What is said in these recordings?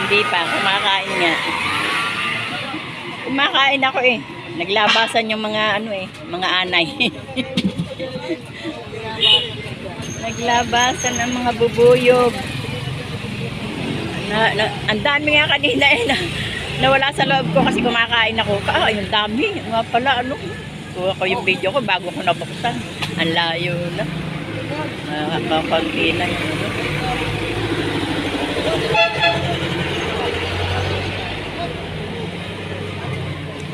Hindi pa, kumakain nga. Kumakain ako eh. Naglabasan yung mga ano eh, mga anay. Naglabasan ng mga bubuyog. Ang dami nga kanina eh nawala sa loob ko kasi kumakain ako. Yung dami. Nga pala ano. Kuha ko yung video ko bago ko nabuksan. Ang layo na. Nakakakunti na yun.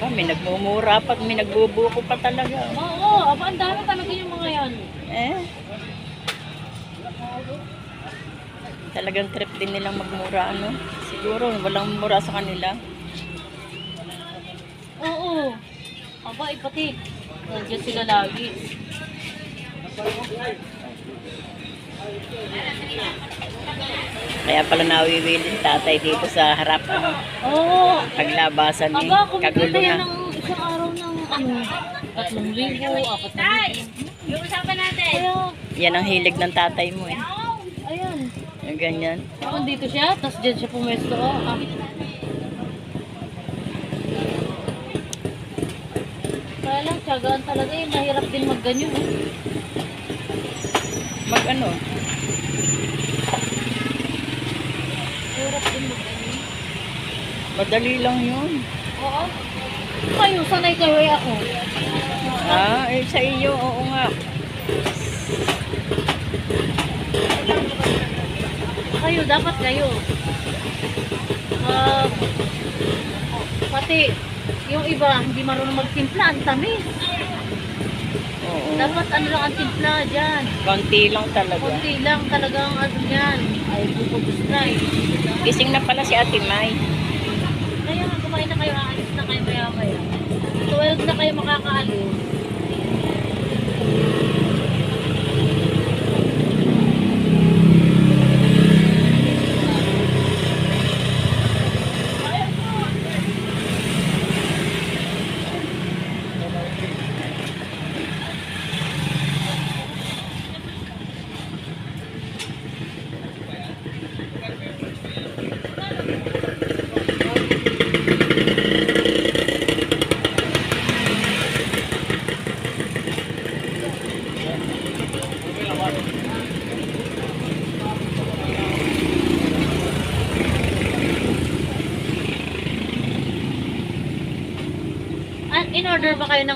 May nagmumura pa, may nagbubuko pa talaga. Oo, ang dami talaga yung mga yan. Talagang trip din nilang magmura, ano? Siguro, walang mura sa kanila. Oo. Aba, ipati. Nandiyan sila lagi. Kaya pala nawiwilin tatay dito sa harap, ano? Oo. Paglabasan ni Aba, kumikita kagulo yan na. ng isang araw ng ano, 3,000, 4,000. Yung usapan natin. Kaya, Yan ang hilig ng tatay mo eh. ayan. Yung ganyan. Kung dito siya, tapos dyan siya pumesto. Kaya lang, tiyagaan talaga eh. Mahirap din magganyo eh. Mag ano? Mahirap din magganyo. Madali lang yun. Oo. Kayo, sanay kayo eh ako. Sa iyo, oo nga. Kayo, dapat kayo. Pati, yung iba, hindi marunong magtimpla, ang tamis. Oo. Dapat ano lang ang timpla dyan. Konti lang talaga. Kunti lang talagang ano yan. Ay, bububus na eh. Gising na pala si Ate May. Kaya nga, kumain na kayo, aalis na kayo maya-maya. 12 na kayo makakaalis. In order ba kayo ng